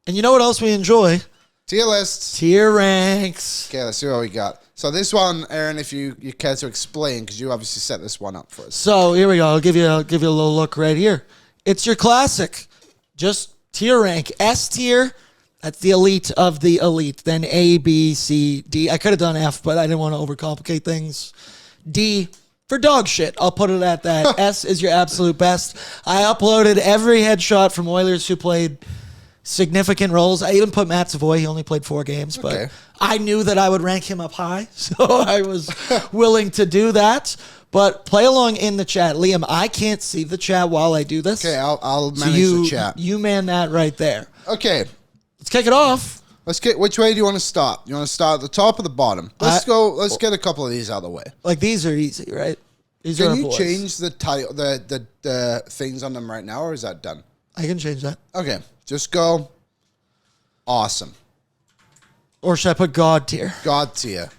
And you know what else we enjoy? Tier lists. Tier ranks. Okay, let's see what we got. So this one, Aaron, if you care to explain, because you obviously set this one up for us. So here we go. I'll give you a little look right here. It's your classic. Just tier rank. S tier. That's the elite of the elite. Then A, B, C, D. I could have done F, but I didn't want to overcomplicate things. D for dog shit. I'll put it at that. S is your absolute best. I uploaded every headshot from Oilers who played significant roles. I even put Matt Savoy. He only played 4 games, but I knew that I would rank him up high, so I was willing to do that. But play along in the chat. Liam, I can't see the chat while I do this. Okay, I'll manage the chat. You man that right there. Okay. Let's kick it off. Which way do you want to start? You want to start at the top or the bottom? Let's get a couple of these out of the way. Like, these are easy, right? Can you change the title, the things on them right now, or is that done? I can change that. Okay. Just go awesome. Or should I put God tier? God tier.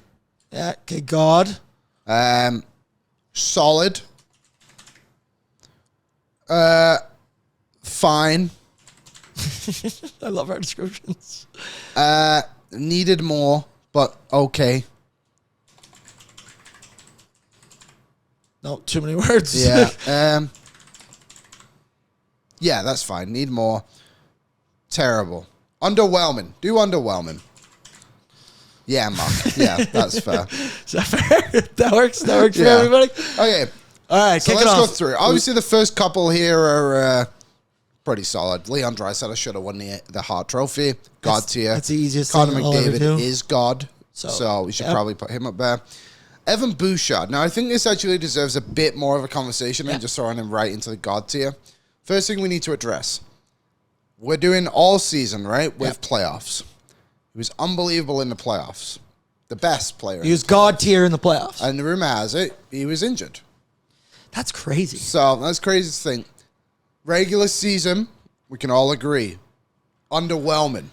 Yeah, okay, God. Solid. Fine. I love our descriptions. Needed more, but okay. No, too many words. Yeah. Yeah, that's fine. Need more. Terrible. Underwhelming. Do underwhelming. Yeah, Mark. Yeah, that's fair. Is that fair? That works for everybody? Okay. All right, So kick it let's off. go through. Obviously, the first couple here are pretty solid. Leon Draisaitl should have won the Hart Trophy. God tier. That's the easiest Connor thing I'll ever McDavid do. is God. So we should probably put him up there. Evan Bouchard. Now, I think this actually deserves a bit more of a conversation than just throwing him right into the God tier. First thing we need to address. We're doing all season, right, with playoffs. He was unbelievable in the playoffs. The best player. He was God tier in the playoffs. And the rumor has it, he was injured. That's crazy. So, that's crazy to think. Regular season, we can all agree. Underwhelming.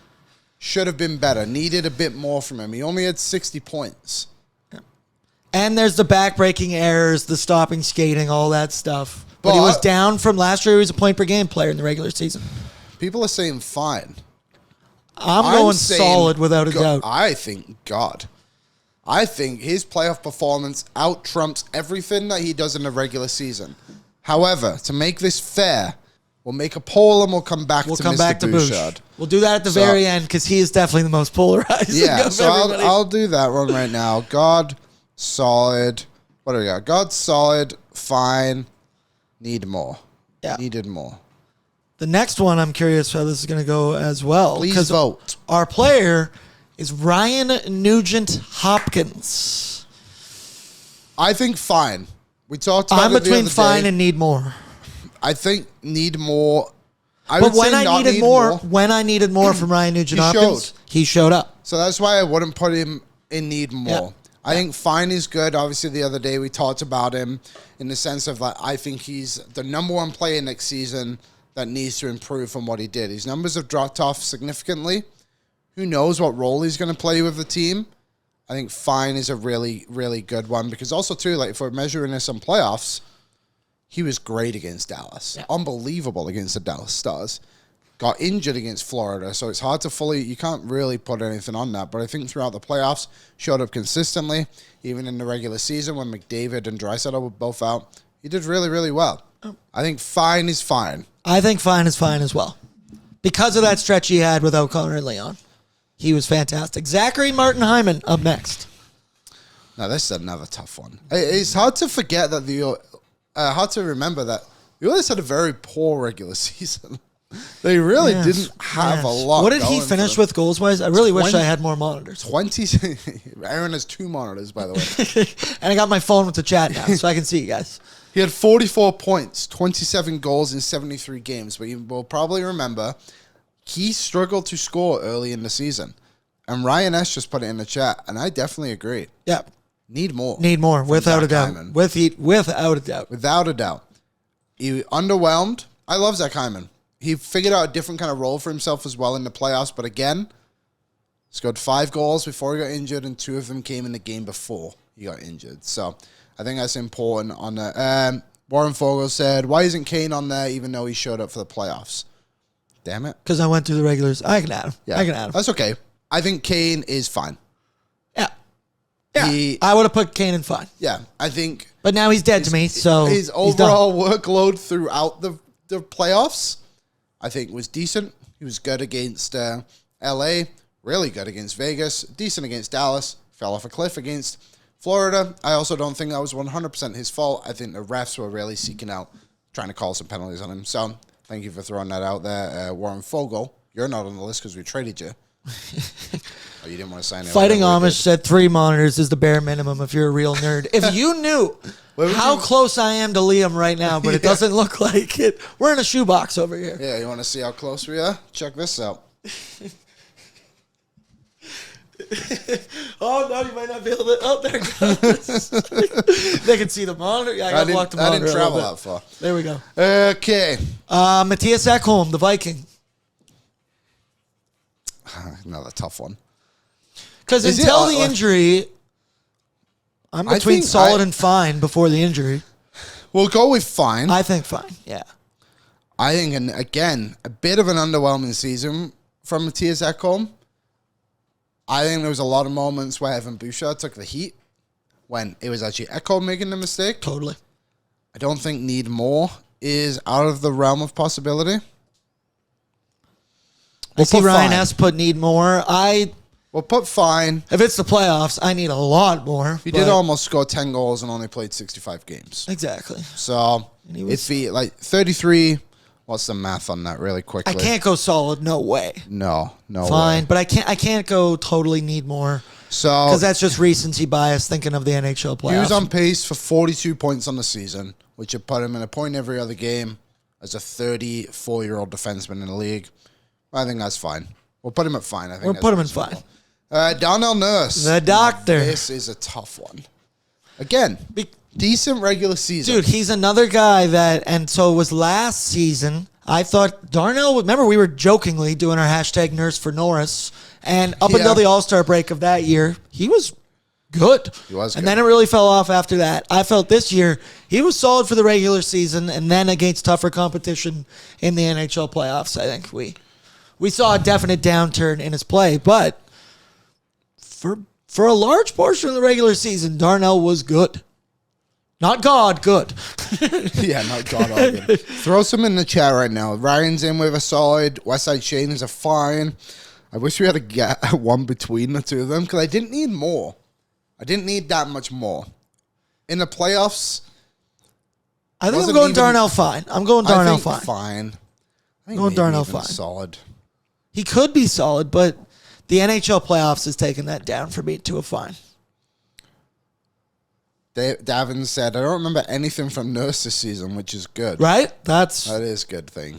Should have been better. Needed a bit more from him. He only had 60 points. And there's the back-breaking errors, the stopping skating, all that stuff. But he was down from last year. He was a point-per-game player in the regular season. People are saying fine. I'm going solid without a doubt. I think God. I think his playoff performance out-trumps everything that he does in the regular season. However, to make this fair, we'll make a poll and we'll come back to Mr. Bouchard. We'll do that at the very end because he is definitely the most polarizing. Yeah, of so I'll do that one right now. God, solid. What do we got? God, solid, fine, need more. Yeah. Needed more. The next one, I'm curious how this is going to go as well. Please vote. Our player is Ryan Nugent-Hopkins. I think fine. We talked about I'm it between the other fine day. and need more. I think need more. But when I needed more from Ryan Nugent-Hopkins, he showed up. So that's why I wouldn't put him in need more. Yeah. I think fine is good. Obviously, the other day we talked about him in the sense of that I think he's the number one player next season that needs to improve from what he did. His numbers have dropped off significantly. Who knows what role he's going to play with the team? I think fine is a really, really good one because also, too, like if we're measuring this on playoffs, he was great against Dallas. Yeah. Unbelievable against the Dallas Stars. Got injured against Florida, so it's hard to you can't really put anything on that. But I think throughout the playoffs, showed up consistently. Even in the regular season when McDavid and Draisaitl were both out, he did really, really well. Oh. I think fine is fine. I think fine is fine as well. Because of that stretch he had with O'Connor and Leon. He was fantastic. Zachary Martin Hyman up next. Now, this is another tough one. It's hard to forget that hard to remember that the Oilers had a very poor regular season. They really didn't have a lot. What did he finish with goals-wise? I really wish I had more monitors. 20. Aaron has 2 monitors, by the way. And I got my phone with the chat now, so I can see you guys. He had 44 points, 27 goals in 73 games. But you will probably remember he struggled to score early in the season. And Ryan S. just put it in the chat, and I definitely agree. Yeah. Need more. Need more, without a doubt. Without a doubt. Without a doubt. He underwhelmed. I love Zach Hyman. He figured out a different kind of role for himself as well in the playoffs. But again, scored 5 goals before he got injured, and 2 of them came in the game before he got injured. So I think that's important on that. Warren Fogle said, why isn't Kane on there even though he showed up for the playoffs? Damn it. Because I went through the regulars. I can add him. Yeah. I can add him. That's okay. I think Kane is fine. Yeah. Yeah. I would have put Kane in fine. Yeah. I think. But now he's dead to me, so his overall workload throughout the playoffs, I think, was decent. He was good against LA, really good against Vegas, decent against Dallas, fell off a cliff against Florida. I also don't think that was 100% his fault. I think the refs were really seeking out, trying to call some penalties on him. So thank you for throwing that out there. Warren Fogle, you're not on the list because we traded you. Oh, you didn't want to sign it. Fighting Amish said 3 monitors is the bare minimum if you're a real nerd. If you knew how close I am to Liam right now, but it doesn't look like it. We're in a shoebox over here. Yeah, you want to see how close we are? Check this out. Oh, no, you might not be able to. Oh, there it goes. They can see the monitor. Yeah, I got to block the monitor. I didn't travel that far. There we go. Okay. Matthias Ekholm, the Viking. Another tough one. Because until the injury, I'm between solid and fine before the injury. We'll go with fine. I think fine, yeah. I think, again, a bit of an underwhelming season from Matthias Ekholm. I think there was a lot of moments where Evan Bouchard took the heat when it was actually Ekholm making the mistake. Totally. I don't think need more is out of the realm of possibility. I see Ryan S. put need more. We'll put fine. If it's the playoffs, I need a lot more. He did almost score 10 goals and only played 65 games. Exactly. So, if he, 33, what's the math on that really quickly? I can't go solid, no way. No way. Fine, but I can't go totally need more. So, because that's just recency bias thinking of the NHL playoffs. He was on pace for 42 points on the season, which would put him in a point every other game as a 34-year-old defenseman in the league. I think that's fine. We'll put him at fine. I think we'll put him in fine. Darnell Nurse. The doctor. This is a tough one. Again, decent regular season. Dude, he's another guy that, and so it was last season. I thought Darnell, remember we were jokingly doing our hashtag Nurse for Norris, and up until the All-Star break of that year, he was good. He was good. And then it really fell off after that. I felt this year, he was solid for the regular season, and then against tougher competition in the NHL playoffs, I think we saw a definite downturn in his play, but for a large portion of the regular season, Darnell was good. Not God, good. Yeah, not God, all good. Throw some in the chat right now. Ryan's in with a solid. Westside Shane is a fine. I wish we had a one between the two of them because I didn't need more. I didn't need that much more. In the playoffs, I think I'm going Darnell fine. I'm going Darnell fine. Fine. I think going Darnell fine. Solid. He could be solid, but the NHL playoffs has taken that down for me to a fine. Davin said, I don't remember anything from Nurse this season, which is good. Right? That is a good thing.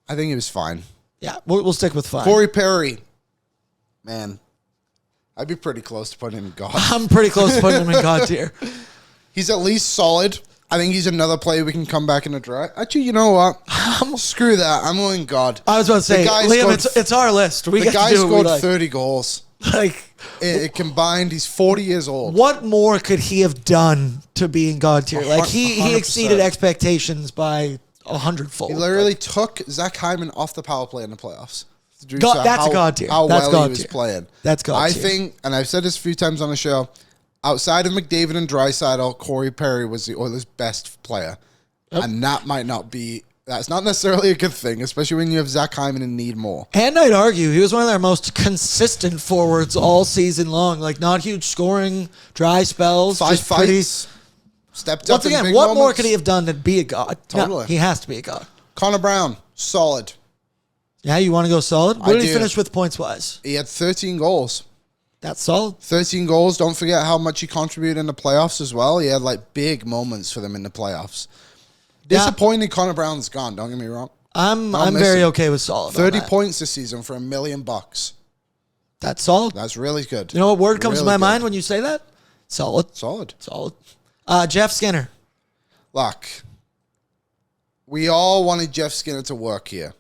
I think he was fine. Yeah, we'll stick with fine. Corey Perry. Man, I'd be pretty close to putting him in God. I'm pretty close to putting him in God tier. He's at least solid. I think he's another player we can come back in a draft. Actually, you know what? Screw that. I'm going God. I was about to say, Liam, it's our list. The guy scored 30 goals. It combined, he's 40 years old. What more could he have done to be in God tier? Like he exceeded expectations by 100-fold. He literally took Zach Hyman off the power play in the playoffs. That's a God tier. How that's well God he was tier. playing. That's God I tier. think, and I've said this a few times on the show, outside of McDavid and Draisaitl, Corey Perry was the Oilers' best player. Yep. And that's not necessarily a good thing, especially when you have Zach Hyman and need more. And I'd argue he was one of their most consistent forwards all season long. Like, not huge scoring, dry spells. 5 fights. Stepped up. Once again, what more could he have done to be a God? Totally. No, he has to be a God. Connor Brown, solid. Yeah, you want to go solid? What did he finish with points-wise? He had 13 goals. That's solid. 13 goals. Don't forget how much he contributed in the playoffs as well. He had big moments for them in the playoffs. Disappointing Connor Brown's gone, don't get me wrong. I'm very okay with solid. 30 points this season for $1 million. That's solid. That's really good. You know what word comes to my mind when you say that? Solid. Solid. Jeff Skinner. Look, we all wanted Jeff Skinner to work here.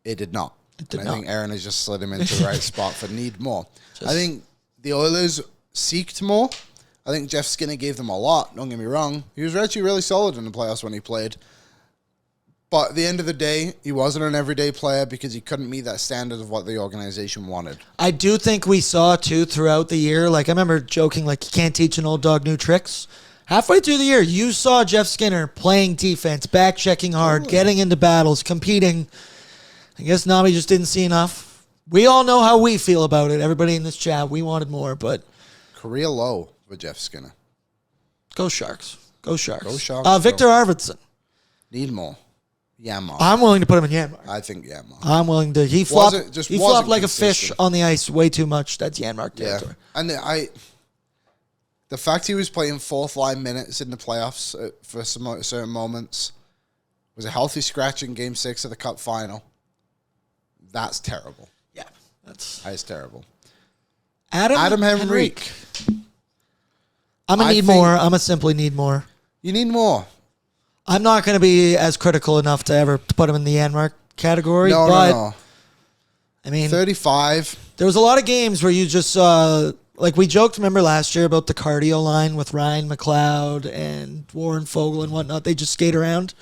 It did not. I think Aaron has just slid him into the right spot for need more. I think the Oilers seeked more. I think Jeff Skinner gave them a lot. Don't get me wrong. He was actually really solid in the playoffs when he played. But at the end of the day, he wasn't an everyday player because he couldn't meet that standard of what the organization wanted. I do think we saw, too, throughout the year, like I remember joking, like you can't teach an old dog new tricks. Halfway through the year, you saw Jeff Skinner playing defense, back-checking hard, getting into battles, competing. I guess Nami just didn't see enough. We all know how we feel about it. Everybody in this chat, we wanted more, but... Career low for Jeff Skinner. Go Sharks. Go Sharks. Go Sharks. Victor Arvidsson. Need more. Yanmark. I'm willing to put him in Yanmark. I think Yanmark. I'm willing to. He flopped like a fish on the ice way too much. That's Yanmark territory. Yeah. And the fact he was playing fourth line minutes in the playoffs for some certain moments was a healthy scratch in Game 6 of the Cup final. That's terrible. Yeah, that's terrible. Adam Henrique. I'm gonna need more. I'm gonna simply need more. You need more. I'm not going to be as critical enough to ever put him in the Yanmark category. No. I mean, 35. There was a lot of games where you just saw, like we joked, remember last year about the cardio line with Ryan McLeod and Warren Fogle and whatnot. They just skate around.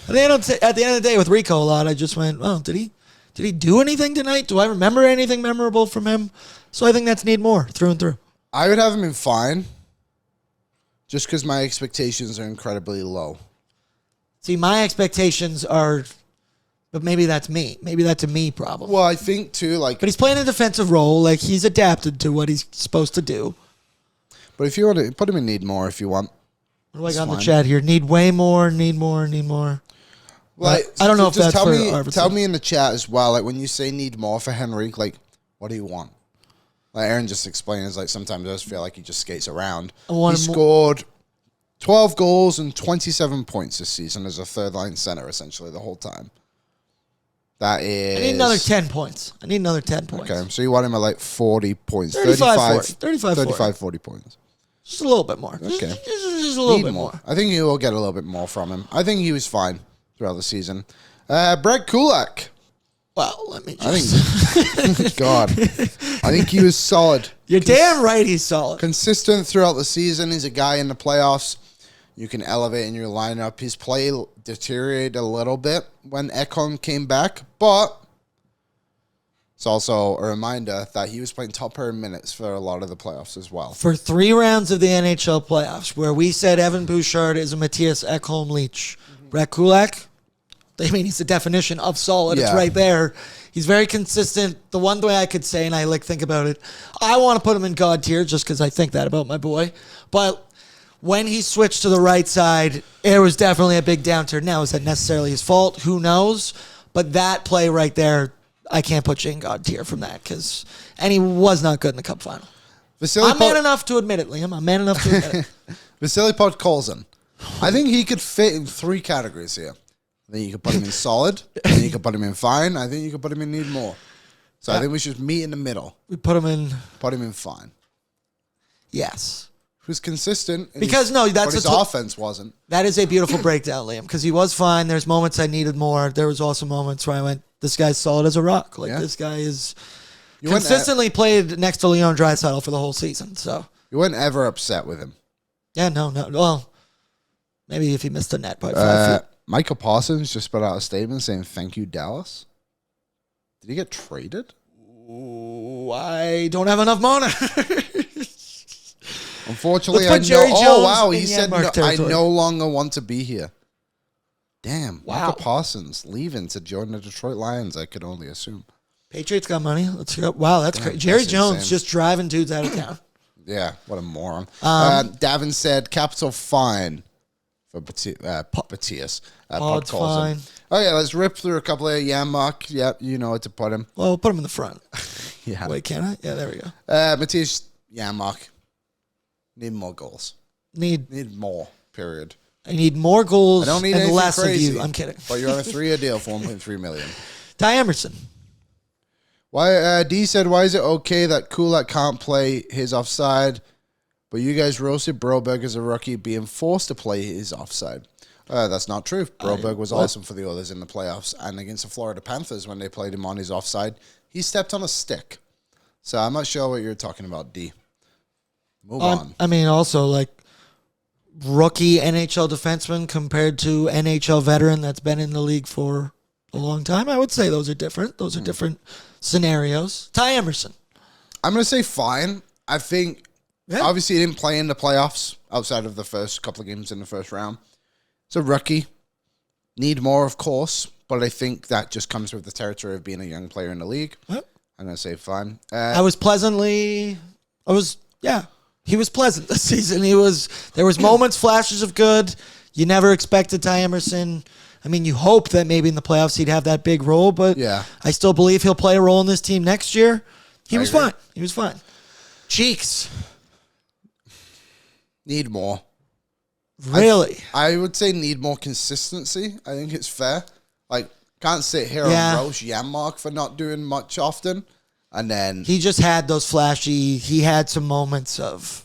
At the end of the day, with Rico a lot, I just went, oh, did he do anything tonight? Do I remember anything memorable from him? So I think that's need more through and through. I would have him in fine, just because my expectations are incredibly low. See, my expectations are, but maybe that's me. Maybe that's a me problem. Well, I think, too, But he's playing a defensive role. Like, he's adapted to what he's supposed to do. But if you want to, put him in need more if you want. What do I got in the chat here? Need way more, need more. Well, I don't know if that's for Arvidsson. Tell me in the chat as well, like, when you say need more for Henrique, like, what do you want? Like, Aaron just explained, is like, sometimes I just feel like he just skates around. He scored 12 goals and 27 points this season as a third-line center, essentially, the whole time. That is... I need another 10 points. Okay, so you want him at, like, 40 points. 35, 40 points. Just a little bit more. Okay. Just a little bit more. I think you will get a little bit more from him. I think he was fine throughout the season. Brett Kulak. Well, let me just... God. I think he was solid. You're damn right he's solid. Consistent throughout the season. He's a guy in the playoffs you can elevate in your lineup. His play deteriorated a little bit when Ekholm came back, but it's also a reminder that he was playing top pair minutes for a lot of the playoffs as well. For 3 rounds of the NHL playoffs, where we said Evan Bouchard is a Matthias Ekholm leech, Brett Kulak, I mean, he's the definition of solid. Yeah. It's right there. He's very consistent. The one way I could say, and I think about it, I want to put him in God tier just because I think that about my boy. But when he switched to the right side, it was definitely a big downturn. Now, is that necessarily his fault? Who knows? But that play right there, I can't put you in God tier from that and he was not good in the Cup final. I'm man enough to admit it, Liam. I'm man enough to admit it. Vasily Podkolzin. I think he could fit in 3 categories here. I think you could put him in solid. I think you could put him in fine. I think you could put him in need more. So I think we should meet in the middle. We put him in fine. Yes. Who's consistent. Because that's his offense wasn't. That is a beautiful breakdown, Liam. Because he was fine. There's moments I needed more. There was also moments where I went, this guy's solid as a rock. This guy is consistently played next to Leon Draisaitl for the whole season. So you weren't ever upset with him. Yeah, no. Well, maybe if he missed a net by 5 feet. Michael Parsons just put out a statement saying, thank you, Dallas. Did he get traded? Ooh, I don't have enough money. Unfortunately, I know. Oh, wow. He said, I no longer want to be here. Damn. Wow. Michael Parsons leaving to join the Detroit Lions, I could only assume. Patriots got money. Let's go. Wow, that's crazy. Jerry Jones just driving dudes out of town. Yeah, what a moron. Davin said, capital fine. Matthias. Pod's fine. Oh, yeah, let's rip through a couple of Yanmark. Yep, you know what to put him. Well, we'll put him in the front. Yeah. Wait, can I? Yeah, there we go. Matthias Yanmark. Need more goals. Need more, period. I need more goals I don't need and less crazy, of you. I'm kidding. But you're on a 3-year deal for $1.3 million. Ty Emerson. Why? D said, why is it okay that Kulak can't play his offside, but you guys roasted Broberg as a rookie being forced to play his offside? That's not true. Broberg was awesome for the Oilers in the playoffs and against the Florida Panthers when they played him on his offside. He stepped on a stick. So I'm not sure what you're talking about, D. Move on. I mean, also, rookie NHL defenseman compared to NHL veteran that's been in the league for a long time, I would say those are different. Those are different scenarios. Ty Emerson. I'm going to say fine. I think, obviously, he didn't play in the playoffs outside of the first couple of games in the first round. It's a rookie. Need more, of course, but I think that just comes with the territory of being a young player in the league. Yep. I'm going to say fine. He was pleasant this season. There was moments, flashes of good. You never expected Ty Emerson. I mean, you hope that maybe in the playoffs he'd have that big role, but I still believe he'll play a role in this team next year. He was fine. He was fine. Cheeks. Need more. Really? I would say need more consistency. I think it's fair. Like, can't sit here and roast Janmark for not doing much often. And then he just had those flashy, he had some moments of,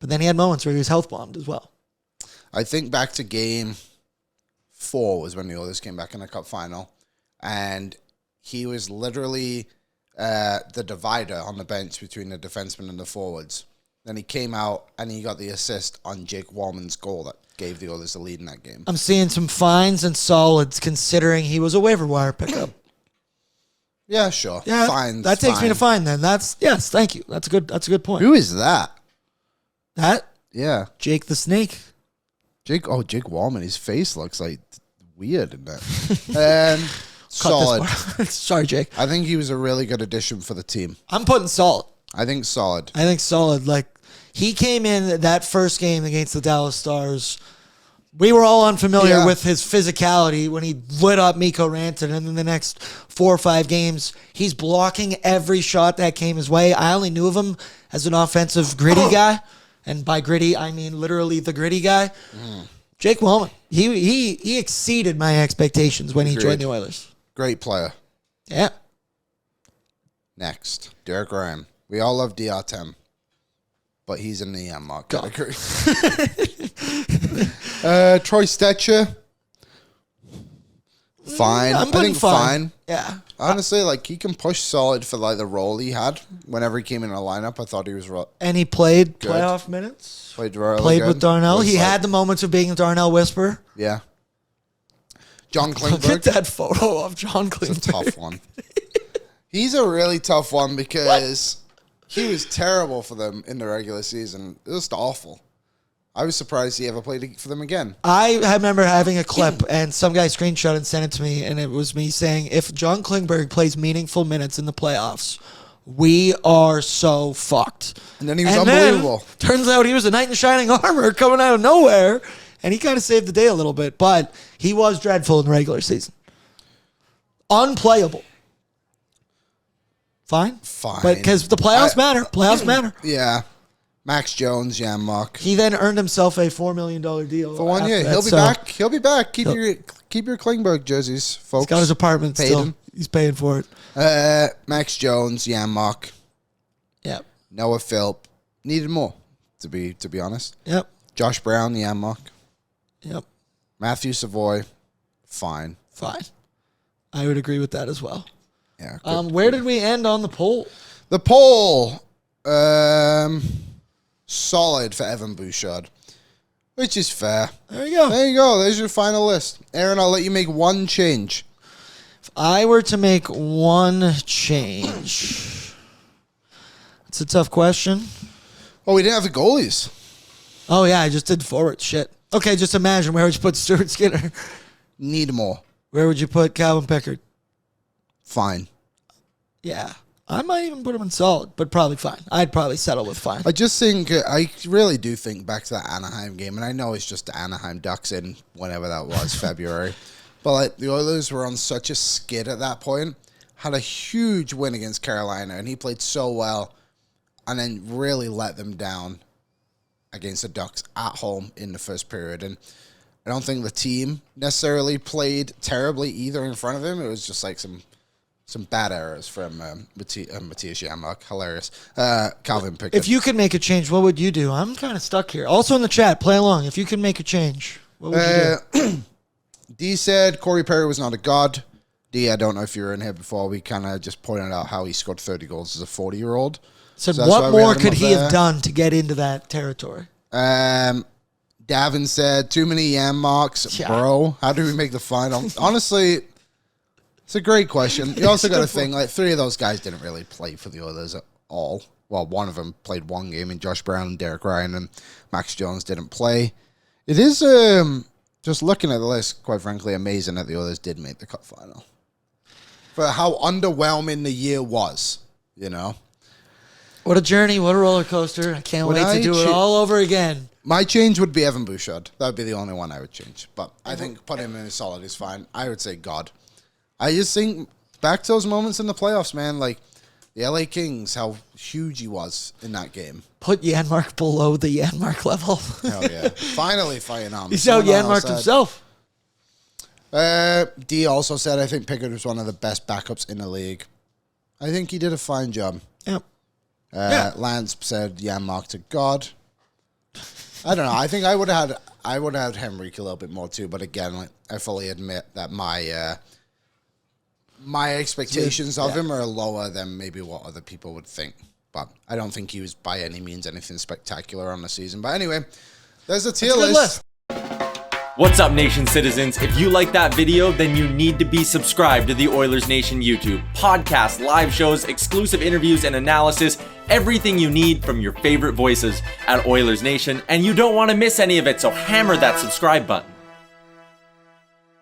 but then he had moments where he was health bombed as well. I think back to game 4 was when the Oilers came back in the cup final. And he was literally the divider on the bench between the defensemen and the forwards. Then he came out and he got the assist on Jake Wallman's goal that gave the Oilers the lead in that game. I'm seeing some fines and solids considering he was a waiver wire pickup. Yeah, sure. Yeah, fine. That takes me to fine then. Yes, thank you. That's a good point. Who is that? That? Yeah. Jake the Snake. Jake Wallman, his face looks like weird in that. Solid. Sorry, Jake. I think he was a really good addition for the team. I'm putting solid. I think solid. Like, he came in that first game against the Dallas Stars. We were all unfamiliar with his physicality when he lit up Mikko Rantanen, and then the next 4 or 5 games, he's blocking every shot that came his way. I only knew of him as an offensive gritty guy, and by gritty, I mean literally the gritty guy. Jake Wellman, he exceeded my expectations when he joined the Oilers. Great player. Yeah. Next, Derek Ryan. We all love Diatem, but he's in the Janmark category. Troy Stetcher. Fine. I think fine. Yeah. Honestly, like, he can push solid for like the role he had whenever he came in a lineup. I thought he was and he played playoff minutes. Played with Darnell. He had the moments of being a Darnell whisper. Yeah. John Klingberg. Look at that photo of John Klingberg. It's a tough one. He's a really tough one because he was terrible for them in the regular season. It was awful. I was surprised he ever played for them again. I remember having a clip, and some guy screenshot and sent it to me, and it was me saying, if John Klingberg plays meaningful minutes in the playoffs, we are so fucked. And then he was unbelievable. Turns out he was a knight in shining armor coming out of nowhere, and he kind of saved the day a little bit, but he was dreadful in the regular season. Unplayable. Fine. But because the playoffs matter. Playoffs matter. Yeah. Max Jones, Janmark. He then earned himself a $4 million deal. For 1 year. He'll be back. He'll be back. Keep your Klingberg jerseys, folks. He's got his apartment still. He's paying for it. Max Jones, Janmark. Yep. Noah Philp. Needed more, to be honest. Yep. Josh Brown, Janmark. Yep. Matthew Savoy. Fine. I would agree with that as well. Yeah. Where did we end on the poll? The poll. Solid for Evan Bouchard, which is fair. There you go. There's your final list. Aaron, I'll let you make one change. If I were to make one change, it's a tough question. Oh, we didn't have the goalies. Oh, yeah, I just did forward shit. Okay, just imagine, where would you put Stuart Skinner? Need more. Where would you put Calvin Pickard? Fine. Yeah. I might even put him in solid, but probably fine. I'd probably settle with fine. I just think, I really do think back to that Anaheim game, and I know it's just the Anaheim Ducks in whenever that was, February. But like, the Oilers were on such a skid at that point, had a huge win against Carolina, and he played so well, and then really let them down against the Ducks at home in the first period. And I don't think the team necessarily played terribly either in front of him. It was just like some bad errors from Matthias Janmark. Hilarious. Calvin Pickett. If you could make a change, what would you do? I'm kind of stuck here. Also in the chat, play along. If you could make a change, what would you do? D said Corey Perry was not a god. D, I don't know if you were in here before. We kind of just pointed out how he scored 30 goals as a 40-year-old. So what more could he have done to get into that territory? Devin Gavin said, too many yam marks. Yeah. Bro, how do we make the final? Honestly, it's a great question. You also got to think, like, 3 of those guys didn't really play for the Oilers at all. Well, one of them played 1 game in Josh Brown and Derek Ryan, and Max Jones didn't play. It is, just looking at the list, quite frankly, amazing that the Oilers did make the cup final. For how underwhelming the year was, you know? What a journey. What a roller coaster. I can't wait to do it all over again. My change would be Evan Bouchard. That would be the only one I would change. But I think putting him in a solid is fine. I would say God. I just think back to those moments in the playoffs, man. Like the LA Kings, how huge he was in that game. Put Janmark below the Janmark level. Hell yeah. Finally fighting on. He's out Janmarked himself. D also said, I think Pickett was one of the best backups in the league. I think he did a fine job. Yep. Lance said Janmark to God. I don't know. I think I would have had Henrik a little bit more too, but again, like, I fully admit that my expectations of him are lower than maybe what other people would think. But I don't think he was by any means anything spectacular on the season. But anyway, there's a tier list. What's up, Nation citizens? If you like that video, then you need to be subscribed to the Oilers Nation YouTube. Podcasts, live shows, exclusive interviews, and analysis. Everything you need from your favorite voices at Oilers Nation. And you don't want to miss any of it, so hammer that subscribe button.